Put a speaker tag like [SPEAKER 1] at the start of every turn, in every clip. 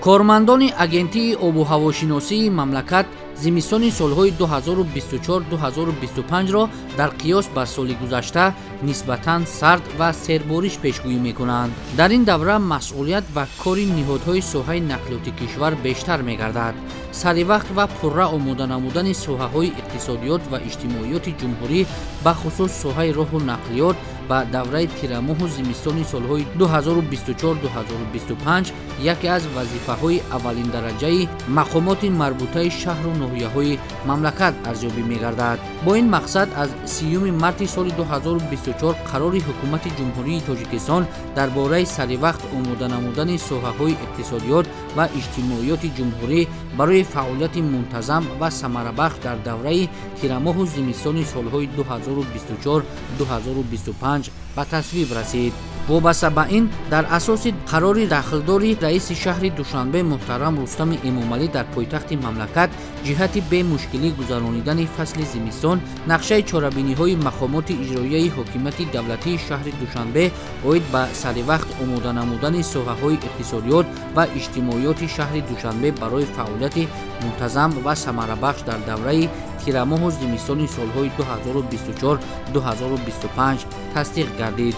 [SPEAKER 1] کارمندان агентии обу ҳавошиносии мамлакат зимистони солҳои 2024-2025 ро дар қиёс ба соли гузашта нисбатан сард ва сербориш пешгӯӣ мекунанд. дар ин давра масъулият ва кори ниҳодҳои соҳаи нақлиёти кишвар бештар мегардад. саривақт ва пурра омода намудани соҳаҳои иқтисодиёт ва иҷтимоиёти ҷумҳурӣ ба хусус соҳаи роҳу нақлиёт ба давраи тирамоҳу зимистони солҳои 2024-2025 яке аз вазифаҳои аввалиндараҷаи мақомоти марбутаи шаҳру ноҳияҳои мамлакат арзёбӣ мегардад. бо ин мақсад аз 30 марти соли 2024 қарори ҳукумати ҷумҳурии тоҷикистон дар бораи саривақт омода намудани соҳаҳои иқтисодиёт ва иҷтимоиёти ҷумҳурӣ барои фаъолияти мунтазам ва самарабахш дар давраи тирамоҳу зимистони солҳои 2024-2025 ба тасвиб расид. вобаста ба ин дар асоси қарори дахлдори раиси шаҳри Душанбе муҳтарам Рустами Эмомалӣ дар пойтахти мамлакат ҷиҳати бемушкилӣ гузаронидани фасли зимистон нақшаи чорабиниҳои мақомоти иҷроияи ҳокимияти давлатии шаҳри Душанбе оид ба саривақт омода намудани соҳаҳои иқтисодиёт ва иҷтимоиёти шаҳри Душанбе барои фаъолияти мунтазам ва самарабахш дар давраи тирамоҳу зимистони солҳои 2024-2025 тасдиқ гардид.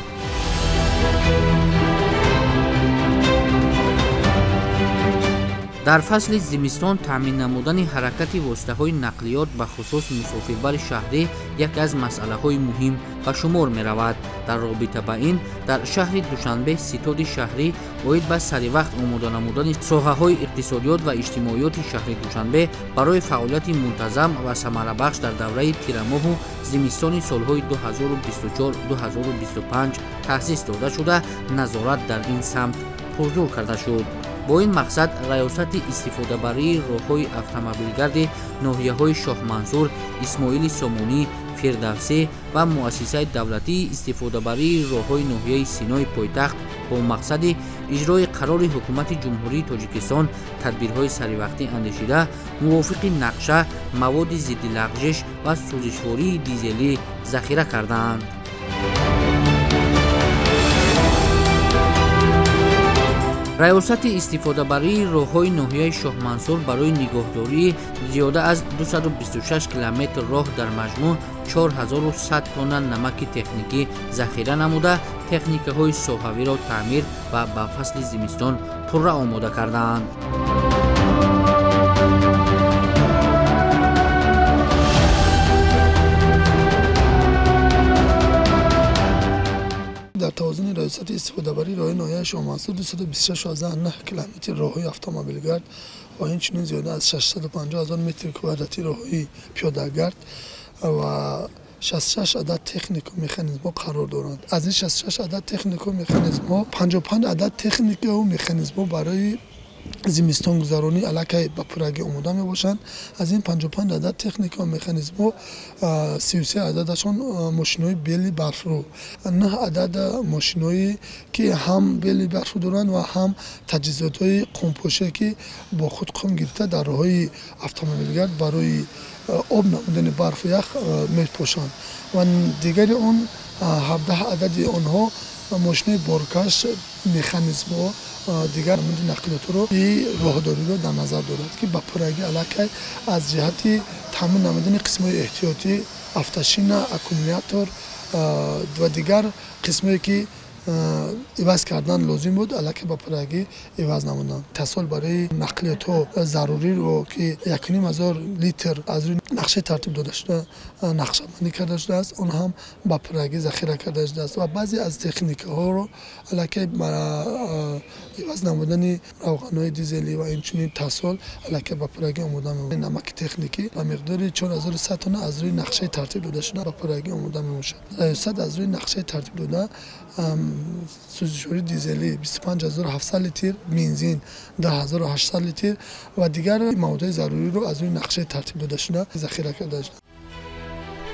[SPEAKER 1] дар фасли зимистон таъмин намудани ҳаракати воситаҳои нақлиёт ба хусус мусофирбари шаҳрӣ яке аз масъалаҳои муҳим ба шумор меравад. дар робита ба ин дар шаҳри Душанбе ситоди шаҳрӣ оид ба саривақт омода намудани соҳаҳои иқтисодиёт ва иҷтимоиёти шаҳри Душанбе барои фаъолияти мунтазам ва самарабахш дар давраи тирамоҳу зимистони солҳои 2024-2025 таъсис дода шуда назорат дар ин самт пурзур карда шуд. бо ин мақсад раёсати истифодабарии роҳҳои автомобилгарди ноҳияҳои Шоҳмансур, Исмоили Сомонӣ, Фирдавсӣ ва муассисаи давлатии истифодабарии роҳҳои ноҳияи Синои пойтахт бо мақсади иҷрои қарори ҳукумати ҷумҳурии Тоҷикистон тадбирҳои саривақтӣ андешида мувофиқи нақша маводи зидди лағжиш ва сӯзишвории дизелӣ захира кардаанд. раёсати истифодабарии роҳҳои ноҳияи Шоҳмансур барои нигоҳдории зиёда аз 226 километр роҳ дар маҷмӯъ 4100 тонна намаки техникӣ захира намуда техникаҳои соҳавиро таъмир ва ба фасли зимистон пурра омода кардаанд.
[SPEAKER 2] дар тавозуни раёсати истифодабарии роҳи ноҳияи Шоҳмансур 226.9 километр роҳҳои автомобилгард ва инчунин зиёда аз 650,000 метри квадратӣ роҳҳои пиёдагард ва 66 адад технику механизмҳо қарор доранд. аз ин 66 адад технику механизмҳо 55 адад техникаву механизмҳо барои зимистон гузаронӣ аллакай ба пуррагӣ омода мебошанд. аз ин 55 адад техника ва механизмҳо 33 ададашон мошинҳои бели барфрӯ, 9 адад мошинҳое ки ҳам бели барфрӯ доранд ва ҳам таҷҳизотҳои қумпоше ки бо худ қум гирифта дар роҳҳои автомобилгард барои об намудани барфу ях мепошанд ва дигари он 17 адади онҳо мошинҳои боркаш механизмҳо дигар намуди нақлиётро и роҳдориро дар назар дорад ки ба пуррагӣ аллакай аз ҷиҳати таъмин намудани қисмҳои эҳтиётӣ автошина, аккумулятор ва дигар қисмҳое ки иваз кардан лозим буд аллакай ба пуррагӣ иваз намуданд. тасол барои нақлиётҳо заруриро ки 1,5 литр аз рӯи нақшаи тартиб дода шуда нақшабандӣ карда шудааст, он ҳам ба пуррагӣ захира карда шудааст ва баъзе аз техникаҳоро аллакай ба иваз намудани равғанҳои дизелӣ ва инчунин тасол аллакай ба пуррагӣ омода мебошад. намаки техникӣ ба миқдори 4100 тонна аз рӯи нақшаи тартиб дода шуда ба пуррагӣ омода мебошад. раёсат аз рӯи нақшаи тартиб дода сӯзишвории дизелӣ 25700 литр, бензин 10800 литр ва дигар маводҳои заруриро аз рӯи нақшаи тартиб дода шуда захира карда шуда.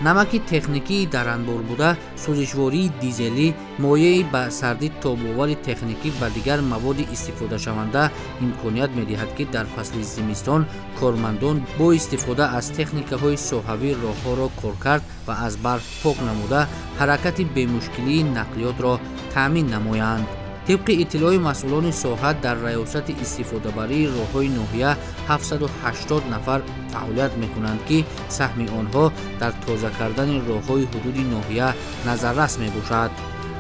[SPEAKER 1] намаки техникии дар анбор буда сӯзишвории дизелӣ моеи ба сардӣ тобовари техникӣ ва дигар маводи истифодашаванда имконият медиҳад ки дар фасли зимистон кормандон бо истифода аз техникаҳои соҳавӣ роҳҳоро коркард ва аз барф пок намуда ҳаракати бемушкилии нақлиётро таъмин намоянд. طبق اطلاع مسئولان ساحت در ریاست استفاده‌بری راه‌های ناحیه 780 نفر فعالیت می‌کنند که سهم آنها در تازه کردن راه‌های حدود ناحیه نظررس می‌باشد.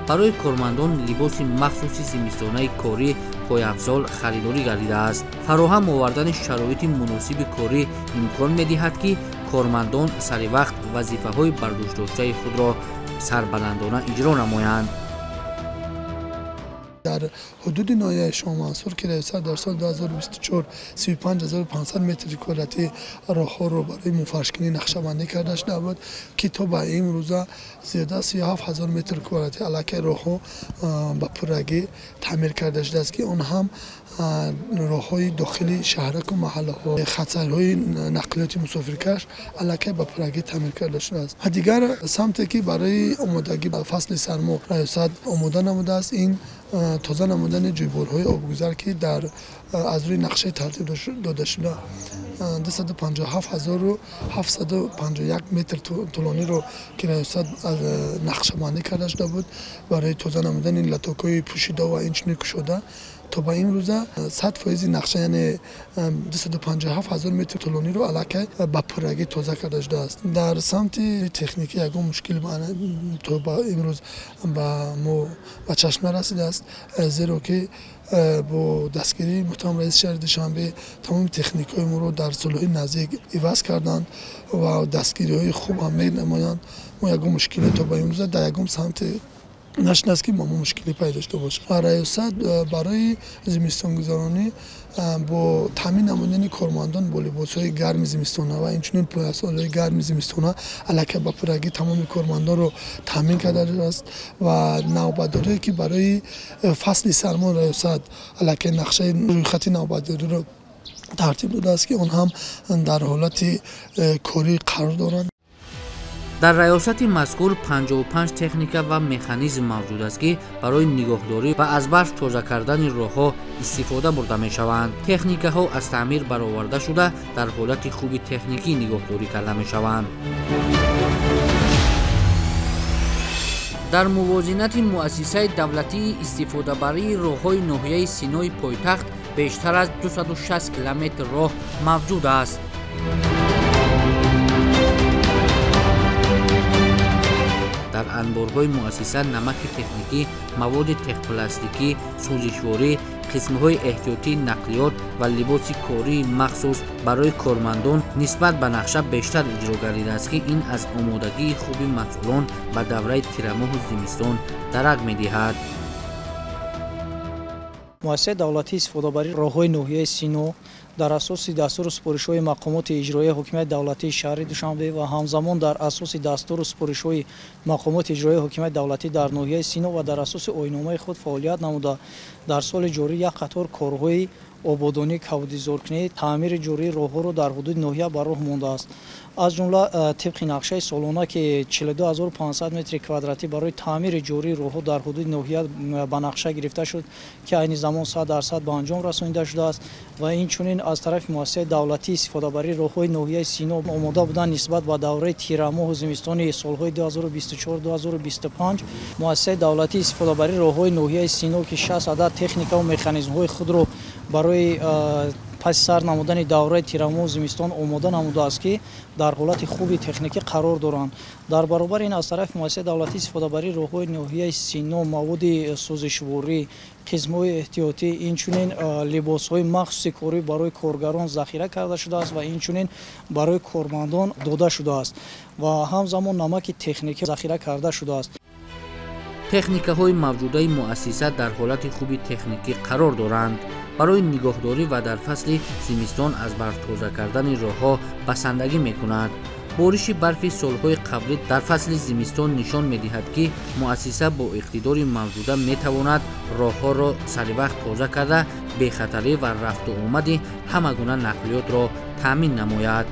[SPEAKER 1] برای کارمندان لباس مخصوصی زمستانه کاری پایافزال خریداری گردیده است. فراهم آوردن شرایط مناسب کاری امکان می‌دهد که کارمندان سر وقت وظیفه‌های برداشته خود را سربلندانه اجرا نمایند.
[SPEAKER 2] در حدود ناحیه شاه منصور که ریاست در سال 2024 35500 متر کواdraتی راه‌ها را برای مفرش‌کنی نقشه‌بندی کرده شده بود که تا به امروز زیاده 37000 متر کواdraتی علاقه راه‌ها به پرگی تعمیر کرده شده است که آن هم راه‌های داخلی شهرک و محله‌ها خطرهای نقلیات مسافرکش علاقه به پرگی تعمیر کرده شده است. دیگر سمتی که برای آمادگی به فصل سرما ریاست آماده نموده است این تازه نمودن جویبارهای آبگذر که از روی نقشه ترتیب داده شده 257751 متر طولانی رو که ریاست از نقشه بندی کرده شده بود برای تازه نمودن این لطاک‌های پوشیده و اینچنین کشوده تا به این روزه 100% نقشه یعنی 257000 متر طولانی رو علاقه به پرگی تازه کرده شده است. در سمت تکنیکی یگان مشکل تا به امروز به ما به چشم رسیده است زیرا که با دستگیری محترم رئیس شهر دوشنبه تمام تکنیک‌های ما رو در سال‌های نزدیک عوض کردند و دستگیری‌های خوب هم می‌نمایند. ما یگان مشکل تا به امروز در یگان سمت نشده است که ما مشکلی پیدا داشته باشه. ریاست برای زمستان گذرانی با تامین نمودن کارمندان با لباس‌های گرم زمستانه و اینچنین پایافزال‌های گرم زمستانه علاقه به پرگی تمام کارمندان رو تامین کرده است و نوبتداری که برای فصل سرما ریاست علاقه نقشه روی خط نوبتداری رو ترتیب داده است که اون هم در حالت کاری قرار دارند.
[SPEAKER 1] در ریاست مذکور 55 تکنیکا و مکانیزم موجود است که برای نگهداری و از برف تازه کردن راه‌ها استفاده برده می‌شوند. تکنیکاها از تعمیر برآورده شده در حالت خوبی تکنیکی نگهداری کرده می‌شوند. در موازنت مؤسسه دولتی استفاده‌بری راه‌های ناحیه سینای پایتخت بیشتر از 260 کیلومتر راه موجود است. در انبارهای مؤسسه نمک تکنیکی، مواد تخ پلاستیکی، سوزشواری، قسم‌های احتیاطی نقلیات و لباس کاری مخصوص برای کارمندان نسبت به نقشه بیشتر اجرا گردیده است که این از آمادگی خوب مسئولان به دوره تیرماه و زمستان درک می‌دهد.
[SPEAKER 3] مؤسسه دولتی استفاده‌بری راه‌های ناحیه سینو در اساس دستور و سپارش‌های مقامات اجرایی حکومت دولتی شهر دوشنبه و همزمان در اساس دستور و سپارش‌های مقامات اجرایی حکومت دولتی در ناحیه سینو و در اساس آیین‌نامه خود فعالیت نموده در سال جاری یک قطار کارهای آبادانی کودیزارکنی تعمیر جوری راه‌ها را در حدود ناحیه بر راه مانده است. از جمله طبق نقشه سالانه که 42500 متر کواdraتی برای تعمیر جوری راه‌ها در حدود ناحیه به نقشه گرفته شد که این زمان 100% به انجام رسانیده شده است و این چنین از طرف مؤسسه دولتی استفاده‌بری راه‌های ناحیه سینو آماده بودن نسبت به دوره تیرماه و زمستانی سال‌های 2024-2025 مؤسسه دولتی استفاده‌بری راه‌های ناحیه سینو که 6 عدد تکنیک و مکانیزم‌های خود را برای پس سر نمودن دوره تیرماه و زمستان آماده نموده است که در حالت خوبی تکنیکی قرار دارند. در برابر این از طرف مؤسسه دولتی استفاده‌بری راه‌های ناحیه سینو مواد سوزشواری، قسم‌های احتیاطی، اینچنین لباس‌های مخصوصی کاری برای کارگران ذخیره کرده شده است و اینچنین برای کارمندان داده شده است و همزمان نمک تکنیکی ذخیره کرده شده است.
[SPEAKER 1] تکنیک‌های موجوده مؤسسه در حالت خوبی تکنیکی قرار دارند. برای نگهداری و در فصل زمستان از برف تازه کردن راه‌ها بسندگی می‌کند. بارش برف سال‌های قبلی در فصل زمستان نشان می‌دهد که مؤسسه با اقتدار موجوده می‌تواند راه‌ها را سر وقت تازه کرده بی‌خطری و رفت و آمد همه گونه نقلیات را تامین نماید.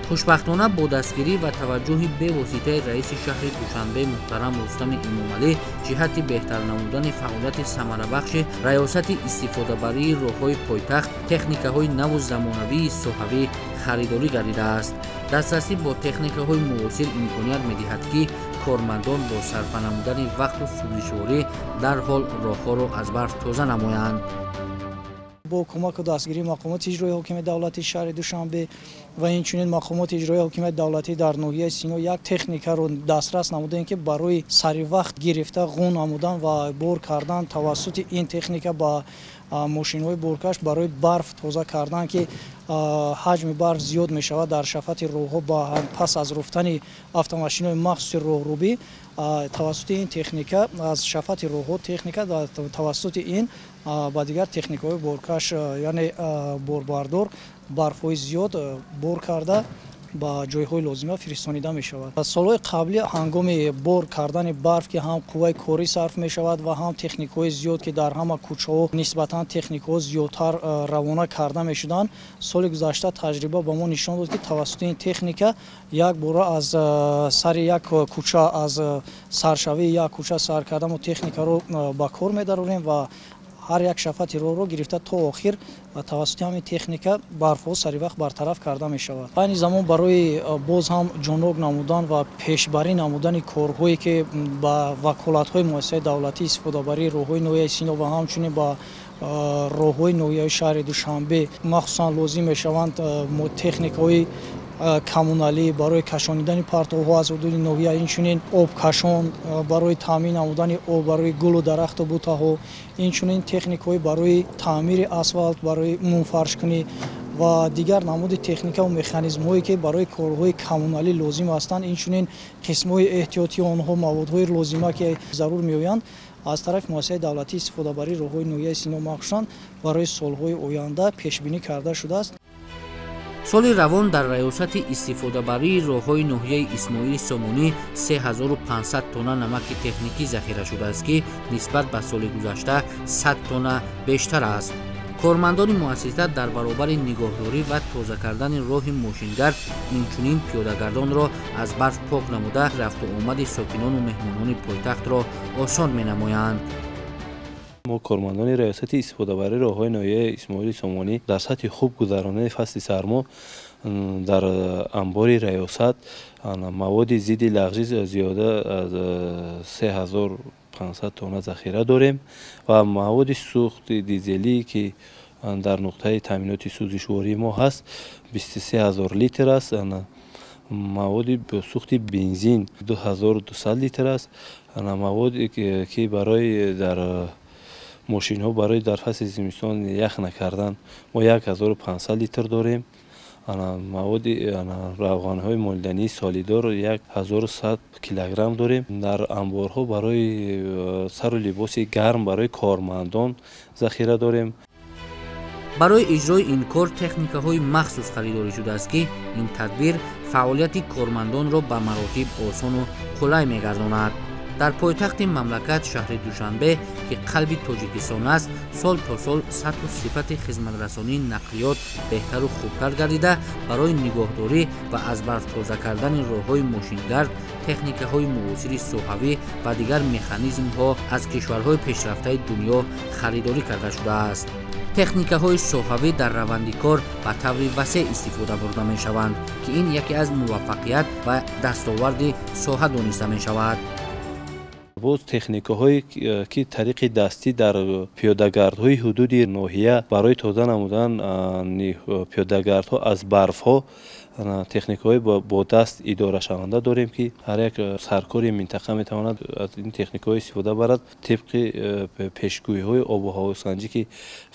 [SPEAKER 1] خوشبختانه با دستگیری و توجه به واسطه رئیس شهر دوشنبه محترم رستم امامعلی جهت بهتر نمودن فعالیت ثمره‌بخش ریاست استفاده‌بری راه‌های پایتخت تکنیک‌های نو و زمانوی صحوی خریداری گردیده است. دسترسی با تکنیک‌های معاصر امکانیت می‌دهد که کارمندان با صرف نمودن وقت و سوزشواری در حال راهها را از برف تازه نمایند.
[SPEAKER 3] با کمک و دستگیری مقامات اجرایی حاکمیت دولتی شهر دوشنبه و اینچنین مقامات اجرایی حاکمیت دولتی در ناحیه سینو یک تکنیک را دسترس نمودند که برای سری وقت گرفته غون نمودن و بور کردن توسط این تکنیک با ماشین‌های بورکش برای برف تازه کردن که حجم برف زیاد می شود در شفط راه‌ها با پس از رفتن автомашин‌های مخصوص راهروبی توسط این تکنیک از شفط راه‌ها تکنیک توسط این با دیگر تکنیک‌های بورکش یعنی بوربردار برف‌های زیاد بور کرده با جای‌های لازمه فرستانیده می‌شود. سال‌های قبلی هنگام بور کردن برف که هم قوه کاری صرف می‌شود و هم تکنیک‌های زیاد که در همه کوچه‌ها نسبتاً تکنیک‌ها زیادتر روانه کرده می‌شدند. سال گذشته تجربه به ما نشان داد که توسط این تکنیک یک بار از سر یک کوچه از سرشوی یک کوچه سر کردن و تکنیک رو با کار می‌داریم و هر یک شفط رو گرفته تا آخر توسط همین تکنیک برف‌ها سری وقت برطرف کرده می شود. این زمان برای باز هم جنوب نمودن و پیشبری نمودن کارهایی که با وکالت‌های مؤسسه دولتی استفاده بری راه‌های نوعی سینو و همچنین با راه‌های نوعی شهر دوشنبه مخصوصا لازم می شوند تکنیک‌های کمونالی برای کشانیدن پرتوها از حدود نوحیه اینچنین آب کشان برای تامین نمودن آب برای گل و درخت و بوته‌ها اینچنین تکنیک‌های برای تعمیر اسفالت برای منفرش کنی و دیگر نمود تکنیک و مکانیزم‌هایی که برای کارهای کمونالی لازم هستند اینچنین قسم‌های احتیاطی آنها موادهای لازمه که ضرور می‌آیند از طرف مؤسسه دولتی استفاده بری راه‌های نوعی سینو مخصوصاً برای سال‌های آینده پیش‌بینی کرده شده است.
[SPEAKER 1] سال روان در ریاست استفاده بری راه‌های ناحیه اسماعیل سامونی 3500 تن نمک تکنیکی ذخیره شده است که نسبت به سال گذشته 100 تن بیشتر است. کارمندان مؤسسه در برابر نگهداری و تازه کردن راه ماشینگرد اینچنین پیاده‌گردان را از برف پاک نموده رفت و آمد ساکنان و مهمانان پایتخت را آسان می‌نمایند.
[SPEAKER 4] ما کارمندان ریاست استفاده بری راه‌های ناحیه اسماعیل سامونی در سطح خوب گذراندن فصل سرما در انبار ریاست مواد ضد لغزش زیاده از 3500 تن ذخیره داریم و مواد سوخت دیزلی که در نقطه تامینات سوزشواری ما هست 23000 لیتر است. مواد سوخت بنزین 2200 لیتر است. مواد که برای در ماشین ها برای در فصل زمستان یخ نکردن ما 1500 لیتر داریم. مواد روغن های مولدنی سالیدار 1100 کیلوگرم داریم. در انبارها برای سر و لباس گرم برای کارمندان ذخیره داریم.
[SPEAKER 1] برای اجرای این کار تکنیک‌های مخصوص خریداری شده است که این تدبیر فعالیت کارمندان را به مراتب آسان و قلای می‌گرداند. در پایتخت مملکت شهر دوشنبه که قلب تاجیکستان است سال تا سال سطح و صفت خدمت‌رسانی نقلیات بهتر و خوبتر گردیده برای نگهداری و از برف تازه کردن راه‌های ماشینگرد تکنیک‌های معاصر صحوی و دیگر مکانیزم‌ها از کشورهای پیشرفته دنیا خریداری کرده شده است. تکنیک‌های صحوی در روند کار به طور وسیع استفاده برده می‌شوند که این یکی از موفقیت و دستاورد ساحه دانسته می‌شود.
[SPEAKER 4] باز تکنیک‌هایی که طریق دستی در پیاده‌گردهای حدود ناحیه برای تازه نمودن پیاده‌گردها از برف‌ها تکنیک‌های با دست اداره شونده داریم که هر یک سرکاری منطقه می‌تواند از این تکنیک‌های استفاده برد طبق پیشگویی‌های آب و هوا سنجی که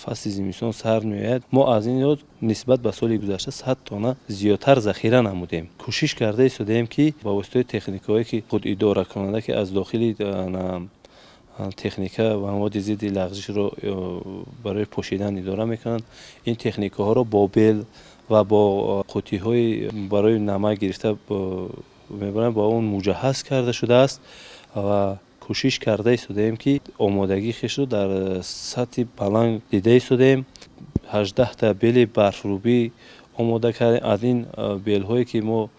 [SPEAKER 4] فصل زمستان سر می‌آید. ما از این نسبت به سال گذشته 100 تن زیادتر ذخیره نمودیم. کوشش کرده ایستادیم که با واسطه تکنیک‌هایی که خود اداره کننده که از داخل تکنیک و مواد ضد لغزش رو برای پوشیدن اداره میکنند این تکنیک‌ها رو با بل و با قوطی‌های برای نمک گرفته میبرن با اون مجهز کرده شده است و کوشش کرده ایستادیم که آمادگی خیش رو در سطح بلند دیده ایستادیم. 18 تا بل برفروبی آماده کردیم. از این بل هایی که ما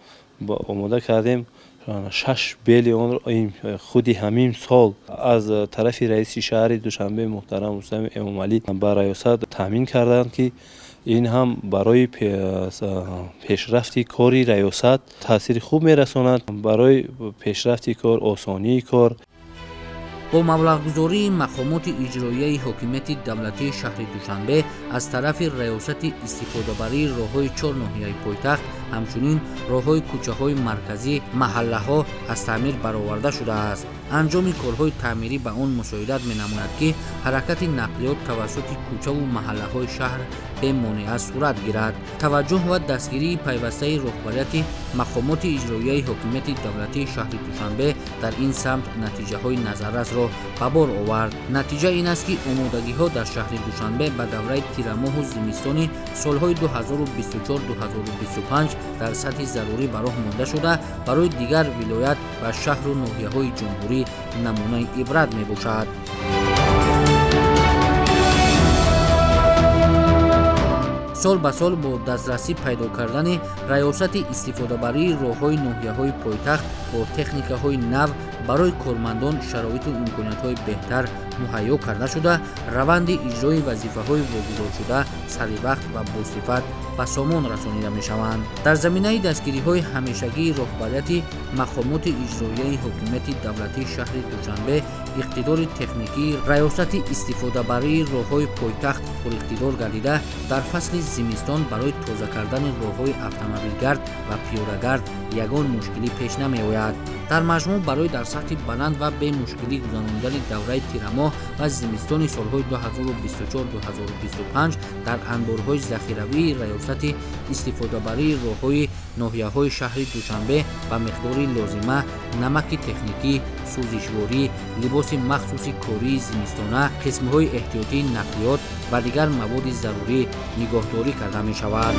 [SPEAKER 4] آماده کردیم 6 بل اون خودی همین سال از طرف رئیس شهر دوشنبه محترم حسین امام علی با ریاست تامین کردند که ин ҳам барои пешрафти кори раёсат таъсири хуб мерасонад, барои пешрафти кор, осонии кор.
[SPEAKER 1] бо маблағгузории мақомоти иҷроияи ҳокимияти давлатии шаҳри Душанбе аз тарафи раёсати истифодабарии роҳҳои чор ноҳияи пойтахт, ҳамчунин роҳҳои кӯчаҳои марказӣ, маҳаллаҳо аз таъмир бароварда шудааст. анҷоми корҳои таъмирӣ ба он мусоидат менамояд, ки ҳаракати нақлиёт тавассути кӯчаву маҳаллаҳои шаҳр бемонеа сурат гирад. таваҷҷӯҳ ва дастгирии пайвастаи роҳбарияти мақомоти иҷроияи ҳокимияти давлатии шаҳри Душанбе дар ин самт натиҷаҳои назаррасро ба бор овард. натиҷа ин аст, ки омодагиҳо дар шаҳри Душанбе ба давраи тирамоҳу зимистони солҳои 2024-2025 дар сатҳи зарурӣ ба роҳ монда шуда, барои дигар вилоят ва шаҳру ноҳияҳои ҷумҳурӣ намунаи ибрат мебошад. сол ба сол бо дастрасӣ пайдо кардани раёсати истифодабарии роҳҳои ноҳияҳои пойтахт бо техникаҳои нав барои кормандон шароиту имкониятҳои беҳтар муҳайё карда шуда, раванди иҷрои вазифаҳои вогузоршуда саривақт ва босифат ба сомон расонида мешаванд. дар заминаи дастгириҳои ҳамешагии роҳбарияти мақомоти иҷроияи ҳокимияти давлатии шаҳри Душанбе, иқтидори техникии раёсати истифодабарии роҳҳои пойтахт пуриқтидор гардида, дар фасли зимистон барои тоза кардани роҳҳои автомобилгард ва пиёдагард ягон мушкилӣ пеш намеояд. дар маҷмӯъ барои дар сатҳи баланд ва бемушкилӣ гузарондани давраи тирамоҳ ва зимистони солҳои 2024-2025 дар анборҳои захиравии раёсати истифодабарии роҳҳои ноҳияҳои шаҳри Душанбе ба миқдори лозима намаки техникӣ, сӯзишворӣ, либоси махсуси кории зимистона, қисмҳои эҳтиётии нақлиёт ва дигар маводи зарурӣ нигоҳдорӣ карда мешавад.